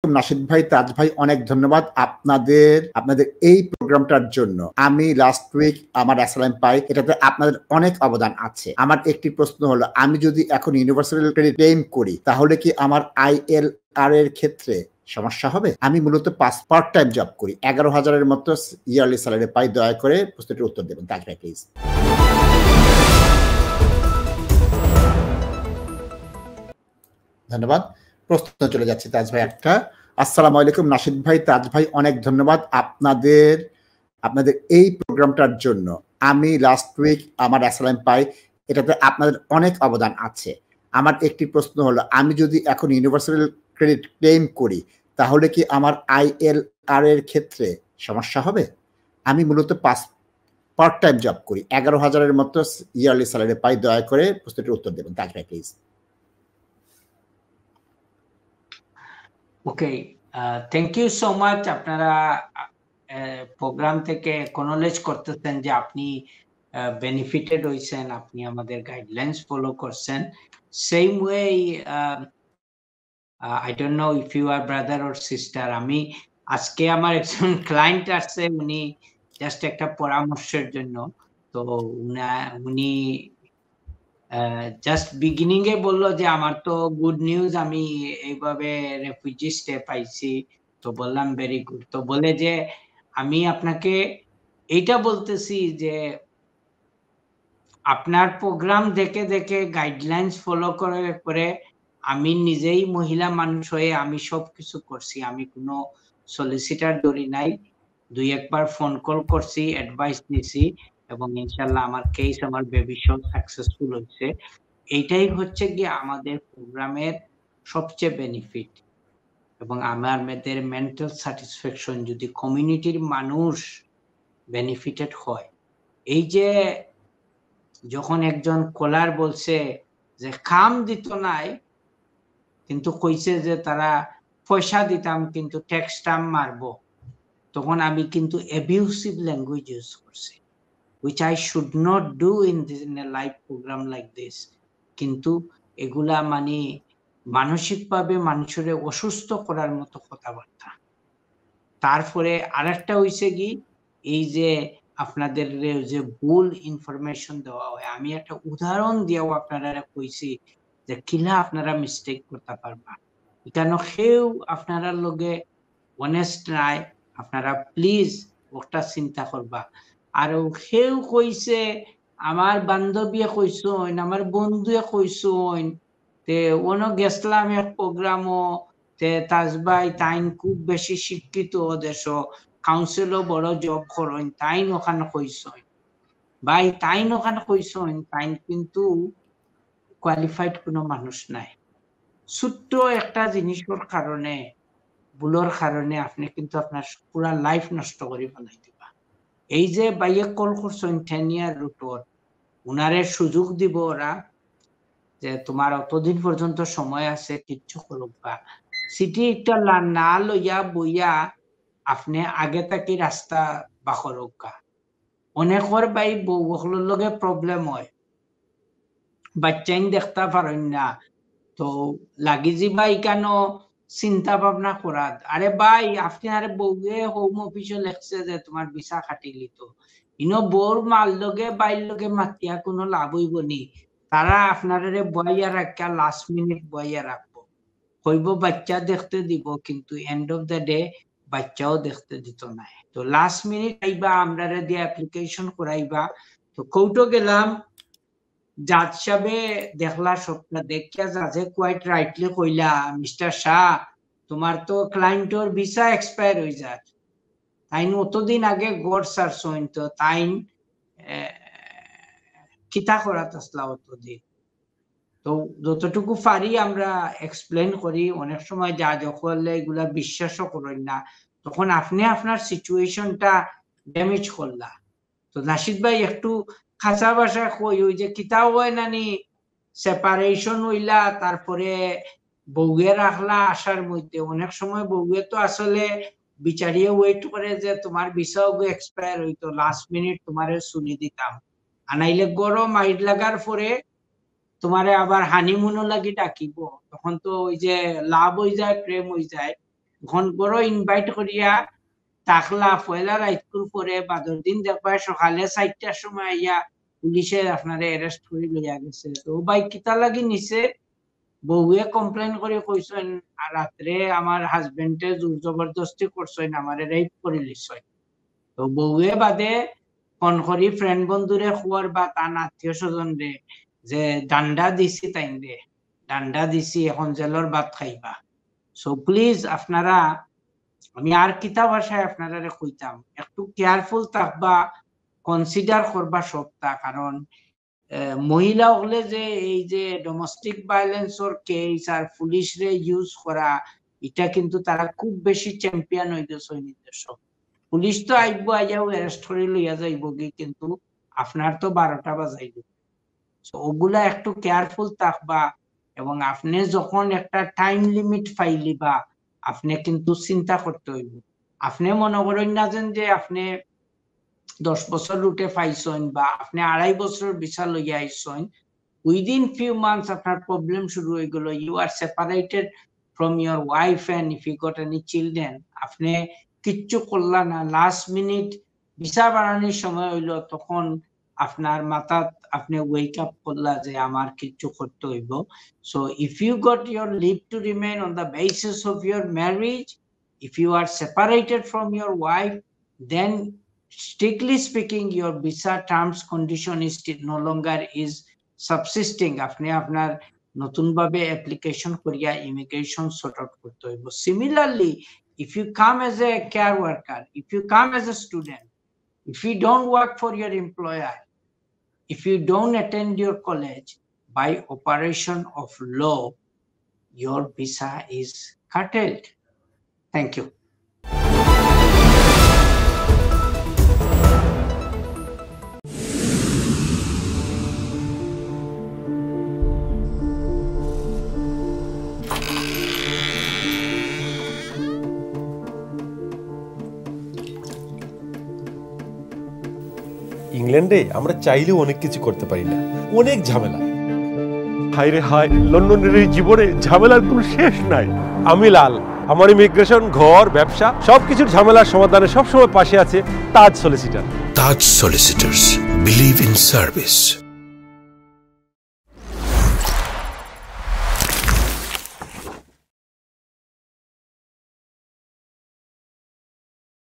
আলাইকুম নাশিদ ভাই, তাজ ভাই, অনেক ধন্যবাদ আপনাদের এই প্রোগ্রামটার জন্য। আমি লাস্ট উইক আমার অ্যাসাইনমেন্ট পাই, এটাতে আপনাদের অনেক অবদান আছে। আমার একটি প্রশ্ন হলো, আমি যদি এখন ইউনিভার্সাল ক্রেডিট ক্লেম করি তাহলে কি আমার ILR এর ক্ষেত্রে সমস্যা হবে? আমি মূলত পার্ট টাইম জব করি, 11,000-এর মতো ইয়ারলি স্যালারি পাই। দয়া করে প্রশ্নটির উত্তর দেবেন তাজ ভাই প্লিজ। ধন্যবাদ। প্রশ্ন চলে যাচ্ছে তাজ ভাই একটা। আসসালামু আলাইকুম নাশিদ ভাই, তাজ ভাই, অনেক ধন্যবাদ আপনাদের এই প্রোগ্রামটার জন্য। আমি লাস্ট উইক আমার অ্যাসাইনমেন্ট পাই, এটাতে আপনাদের অনেক অবদান আছে। আমার একটি প্রশ্ন হলো, আমি যদি এখন ইউনিভার্সাল ক্রেডিট ক্লেম করি তাহলে কি আমার ILR এর ক্ষেত্রে সমস্যা হবে? আমি মূলত পার্ট টাইম জব করি, 11,000-এর মতো ইয়ারলি স্যালারি পাই। দয়া করে প্রশ্নটির উত্তর দেবেন তাজ ভাই please. Okay, thank you so much. আপনারা প্রোগ্রাম থেকে একনলেজ করতেছেন যে আপনি বেনিফিটেড হইছেন, আপনি আমাদের গাইডলাইন্স ফলো করছেন। Same way I don't know if you are brother or sister. আমি আজকে আমার একজন ক্লায়েন্ট আসছে, উনি জাস্ট একটা পরামর্শের জন্য। তো উনি জাস্ট বিগিনিং এ বললো যে আমার তো গুড নিউজ, আমি এইভাবে রেফিউজি স্টে পাইছি। তো বললাম ভেরি গুড। তো বলে যে আমি আপনাকে এইটা বলতেছি যে আপনার প্রোগ্রাম দেখে দেখে গাইডলাইন্স ফলো করে করে আমি নিজেই মহিলা মানুষ হয়ে আমি সবকিছু করছি। আমি কোনো সলিসিটার ধরি নাই, দুই একবার ফোন কল করছি, অ্যাডভাইস নিছি, এবং ইনশাল্লাহ আমার কেস, আমার বেবি সব সাকসেসফুল হচ্ছে। এইটাই হচ্ছে কি আমাদের প্রোগ্রামের সবচেয়ে বেনিফিট। এবং আমাদের মেন্টাল স্যাটিসফ্যাকশন যদি কমিউনিটির মানুষ বেনিফিটেড হয়। এই যে যখন একজন কলার বলছে যে কাম দিত নাই, কিন্তু কইছে যে তারা পয়সা দিতাম কিন্তু ট্যাক্স টাম মারবো, তখন আমি কিন্তু অ্যাবিউসিভ ল্যাঙ্গুয়েজ ইউজ করছি, which I should not do in a live program like this. কিন্তু এগুলা মানে মানসিকভাবে মানুষের অসুস্থ করার মতো কথাবার্তা। তারপরে আরেকটা হইছে কি, এই যে আপনাদের যে ভুল ইনফরমেশন দেওয়া হয়, আমি একটা উদাহরণ দিয়েও আপনারা কইছি যে কিলা আপনারা মিস্টেক করতে পারবা। কেন কেউ আপনারা লগে অনেস্ট নাই, আপনারা প্লিজ ওটা চিন্তা করবা। আর কেউ কইছে, আমার বান্ধবীয়ে কইসইন, আমার বন্ধুয়ে কইসইন, তে অন্য গেছলাম এক প্রোগ্রামও, তে তাজবাই তাইন খুব বেশি শিক্ষিত দেশ, কাউন্সিলও বড় জব করেন, তাইন ওখানে কইসইন। ভাই তাইন ওখানে কইসইন, তাইন কিন্তু কোয়ালিফাইড কোনো মানুষ নাই। ছোট্ট একটা জিনিসের কারণে, ভুলের কারণে আপনি কিন্তু আপনার পুরা লাইফ নষ্ট করে বানাই দিবা। এই যে বাইয়ে কল করছেন 10 ইয়ার রুটর, উনারে সুযোগ দিব ওরা যে তোমার অতদিন পর্যন্ত সময় আছে, কিচ্ছু করবা। সিটি একটা না লইয়া বইয়া আপনি আগে থাকি রাস্তা বাখরকা। অনেকর বাই বউগুলোর লগে প্রবলেম হয়, বাচ্চাইন দেখতে পারেন না, তো লাগি যাবা কেন চিন্তা ভাবনা করার। আরে ভাই আপনি আরে বউয়ে হোম অফিসে লেখছে যে তোমার ভিসা কাটিলি, তো ইনো বউর মাল লগে বাইর লগে মাতিয়া কোনো লাভ হইব নি? তারা আপনারে বইয়া রাখা লাস্ট মিনিট বইয়া রাখবো, হইব বাচ্চা দেখতে দিব, কিন্তু এন্ড অফ দ্য ডে বাচ্চাও দেখতে দিত না। তো লাস্ট মিনিট আইবা আমরারে দিয়ে অ্যাপ্লিকেশন করাইবা। তো কৌটো গেলাম, জাজ সাহেবে দেখলা সবটা দেখিয়া জাজে কোয়াইট রাইটলি কইলা, মিস্টার শাহ তোমার তো ক্লায়েন্টর ভিসা এক্সপায়ার হয়ে যায়, তাইন অতদিন আগে গড় সারছইন, তো তাইন কিতা করাত আসলা অতদিন। তো যতটুকু পারি আমরা এক্সপ্লেন করি। অনেক সময় যা যখন এগুলা বিশ্বাসও করেন না, তখন আপনি আপনার সিচুয়েশনটা ড্যামেজ করলা। তো নাশিদ ভাই একটু খাঁচা ভাষায় কই, ওই যে কিতাও হয় নানি সেপারেশন হইলা তারপরে বউয়ে রাখলা আসার মধ্যে, অনেক সময় বউয়ে তো আসলে বিচারিয়ে ওয়েট করে যে তোমার ভিসাও এক্সপায়ার হইতো, লাস্ট মিনিট তোমারে শুনি দিতাম, আনাইলে গরম মাইট লাগার পরে তোমারে আবার হানিমুনও লাগি ডাকিব, তখন তো ওই যে লাভ হয়ে যায়, প্রেম হয়ে যায়। ঘন বড় ইনভাইট করিয়া তাকলা পয়লা রাইতকুর পরে বাদর দিন দেখবা সকালে 4টার সময় ইয়া পুলিশে আপনারে অ্যারেস্ট করে লইয়া গেছে। তো ভাই কিতা লাগি নিছে, বউয়ে কমপ্লেন করে কইছেন আর রাত্রে আমার হাজবেন্ডে জোর জবরদস্তি করছেন, আমারে রেপ করে লিছছেন। তো বউয়ে বাদে ফোন করি ফ্রেন্ড বন্ধুরে খবর বা তার আত্মীয় স্বজন রে যে ডান্ডা দিছি, তাই রে ডান্ডা দিছি, এখন জেলর ভাত খাইবা। সো প্লিজ আপনারা, আমি আর কিতা ভাষায় আপনারা কইতাম, একটু কেয়ারফুল থাকবা, কনসিডার করবা সবটা। কারণ মহিলা হলে যে এই যে ডোমেস্টিক ভায়োলেন্সর কেস আর পুলিশ রে ইউজ করা, এটা কিন্তু তারা খুব বেশি চ্যাম্পিয়ন হয়ে গেছে। পুলিশ তো আইব, আইয়াও অ্যারেস্ট করে লইয়া যাইব, কিন্তু আপনার তো 12টা বাজাইব। ওগুলা একটু কেয়ারফুল থাকবা, এবং আপনি যখন একটা টাইম লিমিট ফাইলিবা আপনি কিন্তু চিন্তা করতে হইব। আপনি মনে করেন না যে আপনি 10 বছর রুটে পাইছেন বা আপনি 2.5 বছর ভিসা লইয়া আইছেন, উইদিন ফিউ মান্থস আপনার প্রবলেম শুরু হয়ে গেল, you are separated from your wife and if you got any children, আপনি কিচ্ছু করলা না, লাস্ট মিনিট ভিসা বাড়ানোর সময় হইলো, তখন আপনার মাথা আপনি ওয়েক আপ করলা যে আমার কিচ্ছু করতে হইব। So if you got your leave to remain on the basis of your marriage, if you are separated from your wife, then strictly speaking your visa terms condition is no longer is subsisting. আপনি আপনার নতুন ভাবে application করিয়া immigration sort out করতে হইব। Similarly, if you come as a care worker, if you come as a student, if you don't work for your employer, if you don't attend your college, by operation of law, your visa is curtailed. Thank you. ইংল্যান্ডে আমরা চাইলেও অনেক কিছু করতে পারি না, অনেক ঝামেলা। হায় রে হায়, লন্ডনের এই জীবনে ঝামেলার কোনো শেষ নাই। আমি লাল, আমার ইমিগ্রেশন, ঘর, ব্যবসা সবকিছুর ঝামেলার সমাধানে সবসময় পাশে আছে Taj solicitor. Taj solicitors, believe in service.